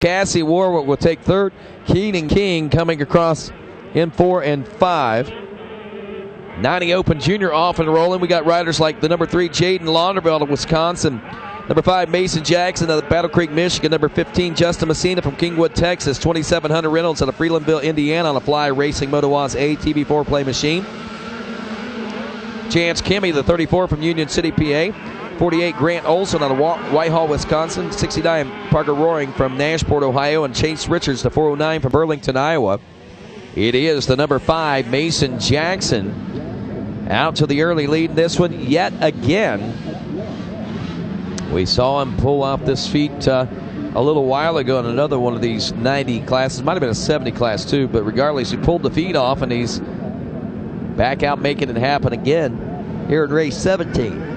Cassie Warwick will take third. Keenan King coming across in 4 and 5. 90 Open Junior off and rolling. We got riders like the number 3 Jaden Launderville of Wisconsin, number 5 Mason Jackson out of Battle Creek, Michigan, number 15 Justin Messina from Kingwood, Texas, 2700 Reynolds out of Freelandville, Indiana on a Fly Racing Motowas ATV 4-play machine. Chance Kimmy, the 34 from Union City, PA. 48 Grant Olson out of Whitehall, Wisconsin. 69 Parker Roaring from Nashport, Ohio, and Chase Richards, the 409 from Burlington, Iowa. It is the number 5 Mason Jackson out to the early lead in this one yet again. We saw him pull off this feat a little while ago in another one of these 90 classes. Might have been a 70 class too, but regardless, he pulled the feet off and he's back out making it happen again here in race 17.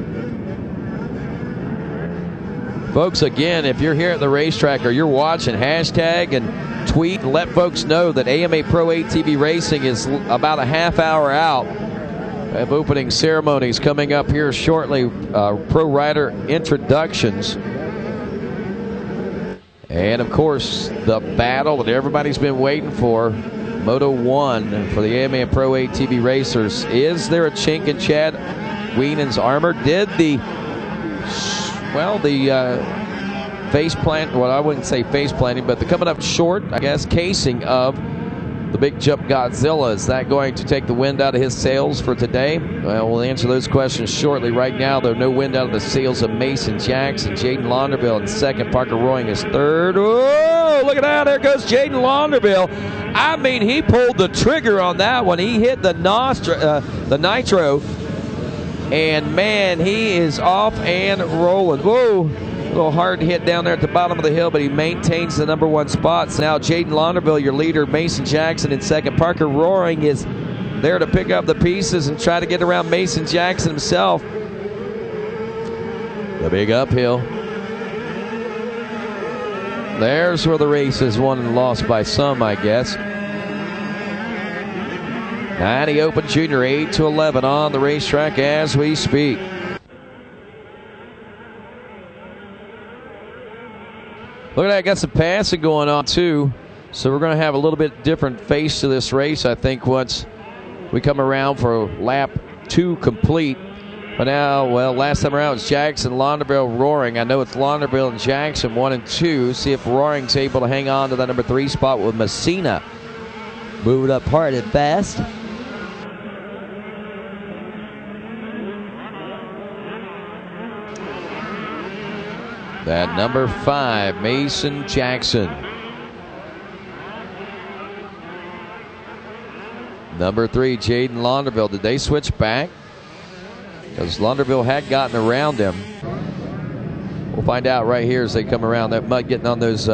Folks, again, if you're here at the racetrack or you're watching, hashtag and tweet and let folks know that AMA Pro ATV Racing is about a half hour out of opening ceremonies coming up here shortly. Pro rider introductions. And, of course, the battle that everybody's been waiting for, Moto 1 for the AMA Pro ATV Racers. Is there a chink in Chad Wienen's armor? Did the face plant, well, I wouldn't say face planting, but the coming up short, I guess, casing of the Big Jump Godzilla, is that going to take the wind out of his sails for today? Well, we'll answer those questions shortly. Right now, there's no wind out of the sails of Mason Jackson. Jaden Launderville in second. Parker Roaring is third. Oh, look at that. There goes Jaden Launderville. I mean, he pulled the trigger on that one. He hit the nitro. And, man, he is off and rolling. Whoa, a little hard hit down there at the bottom of the hill, but he maintains the number 1 spot. So now Jaden Launderville, your leader, Mason Jackson in second. Parker Roaring is there to pick up the pieces and try to get around Mason Jackson himself. The big uphill. There's where the race is won and lost by some, I guess. 90 Open Junior, 8 to 11 on the racetrack as we speak. Look at that, got some passing going on too. So we're going to have a little bit different face to this race, I think, once we come around for lap 2 complete. But now, well, last time around it's Jackson, Launderville, Roaring. I know it's Launderville and Jackson 1 and 2. See if Roaring's able to hang on to that number 3 spot with Messina moving up hard and fast. That number 5, Mason Jackson. Number 3, Jaden Launderville. Did they switch back? Because Launderville had gotten around him. We'll find out right here as they come around. That mud getting on those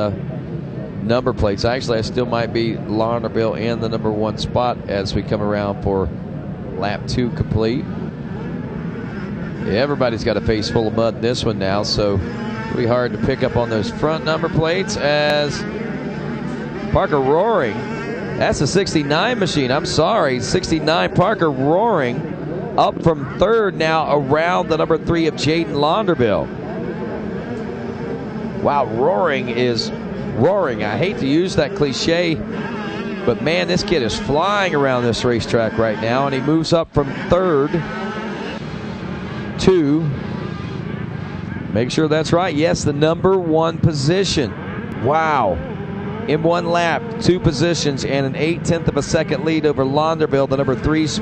number plates. Actually, I still might be Launderville in the number 1 spot as we come around for lap 2 complete. Yeah, everybody's got a face full of mud in this one now, so it'll be hard to pick up on those front number plates as Parker Roaring. That's a 69 machine. I'm sorry, 69 Parker Roaring up from third now around the number 3 of Jaden Launderville. Wow, Roaring is roaring. I hate to use that cliche, but man, this kid is flying around this racetrack right now, and he moves up from third to, make sure that's right, yes, the number 1 position. Wow. In 1 lap, 2 positions and an 0.8 of a second lead over Launderville, the number 3's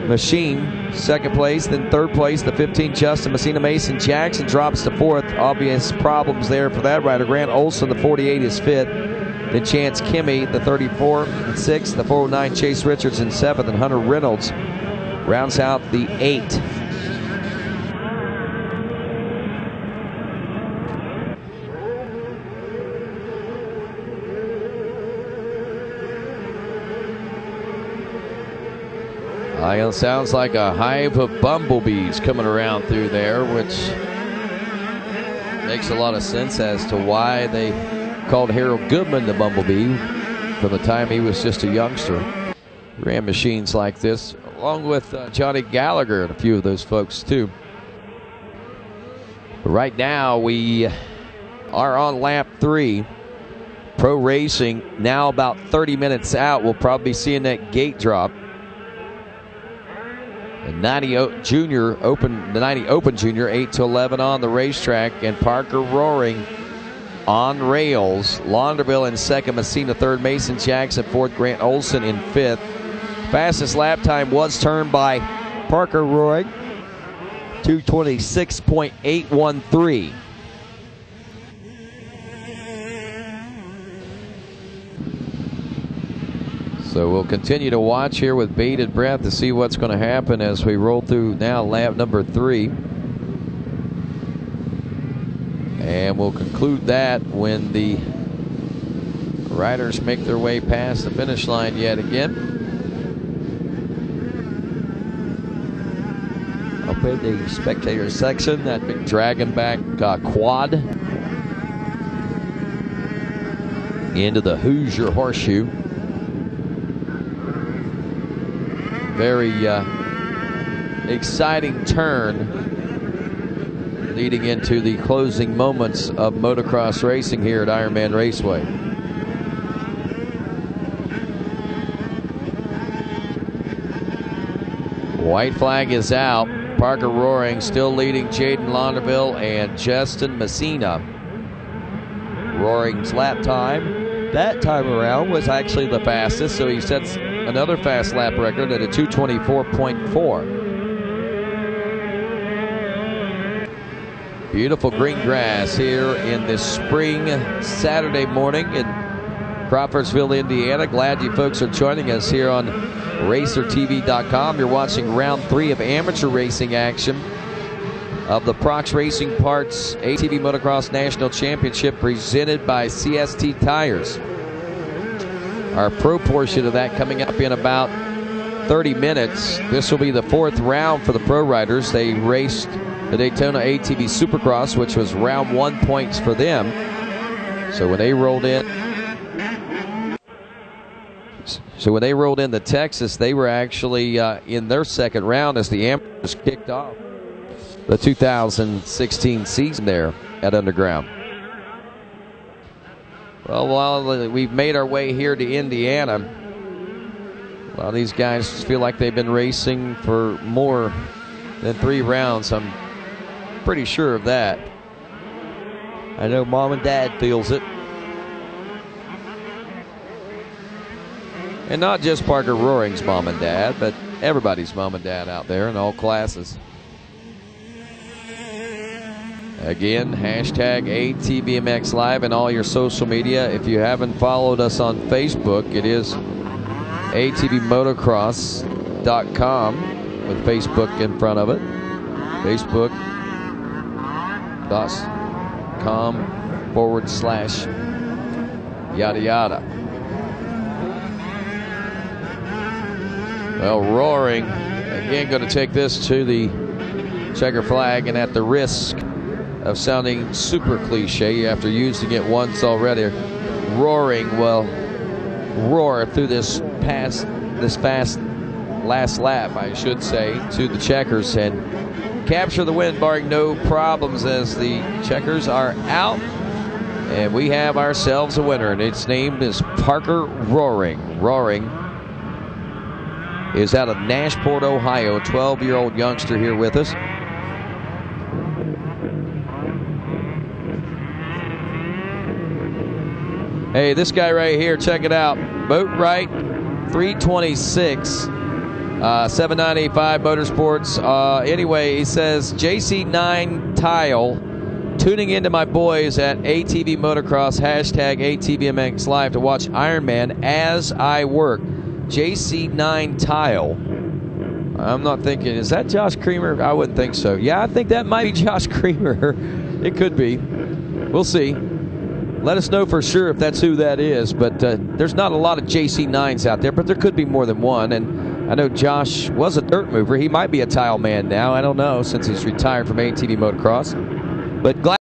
machine. Second place, then third place, the 15 Justin Messina. Mason Jackson drops to 4th. Obvious problems there for that rider. Grant Olson, the 48, is 5th. Then Chance Kimmy, the 34, in 6th. The 409 Chase Richards in 7th. And Hunter Reynolds rounds out the 8. It sounds like a hive of bumblebees coming around through there, which makes a lot of sense as to why they called Harold Goodman the bumblebee from the time he was just a youngster. Ran machines like this, along with Johnny Gallagher and a few of those folks too. But right now we are on lap 3. Pro racing now about 30 minutes out. We'll probably be seeing that gate drop. The 90 Open Junior 8 to 11 on the racetrack, and Parker Roaring on rails. Launderville in second, Messina third, Mason Jackson fourth, Grant Olson in fifth. Fastest lap time was turned by Parker Roaring, 2:26.813. So we'll continue to watch here with bated breath to see what's going to happen as we roll through now lap number 3. And we'll conclude that when the riders make their way past the finish line yet again. Up in the spectator section, that big Dragonback quad into the Hoosier Horseshoe. Very exciting turn leading into the closing moments of motocross racing here at Ironman Raceway. White flag is out. Parker Roaring still leading Jaden Launderville and Justin Messina. Roaring's lap time that time around was actually the fastest, so he sets another fast lap record at a 2:24.4. Beautiful green grass here in this spring Saturday morning in Crawfordsville, Indiana. Glad you folks are joining us here on RacerTV.com. You're watching round 3 of amateur racing action of the Prox Racing Parts ATV Motocross National Championship presented by CST Tires. Our pro portion of that coming up in about 30 minutes. This will be the 4th round for the pro riders. They raced the Daytona ATV Supercross, which was round 1 points for them. So when they rolled in to Texas, they were actually in their 2nd round as the amateurs kicked off the 2016 season there at Underground. Well, while we've made our way here to Indiana, well, these guys feel like they've been racing for more than 3 rounds. I'm pretty sure of that. I know Mom and Dad feels it. And not just Parker Roaring's mom and dad, but everybody's mom and dad out there in all classes. Again, hashtag ATVMX Live and all your social media. If you haven't followed us on Facebook, it is atvmotocross.com with Facebook in front of it. Facebook.com/yada yada. Well, Roaring again going to take this to the checker flag, and at the risk of sounding super cliche after using it once already, Roaring will roar through this fast last lap, I should say, to the checkers and capture the win barring no problems as the checkers are out, and we have ourselves a winner, and its name is Parker Roaring. Roaring is out of Nashport, Ohio, a 12-year-old youngster here with us. Hey, this guy right here, check it out. Boat right, 326, 7985 Motorsports. Anyway, he says, JC9 Tile, tuning into my boys at ATV Motocross, hashtag ATVMX Live to watch Ironman as I work. JC9 Tile. I'm not thinking, is that Josh Creamer? I wouldn't think so. Yeah, I think that might be Josh Creamer. It could be. We'll see. Let us know for sure if that's who that is, but there's not a lot of JC9s out there, but there could be more than one, and I know Josh was a dirt mover. He might be a tile man now. I don't know, since he's retired from ATV Motocross, but glad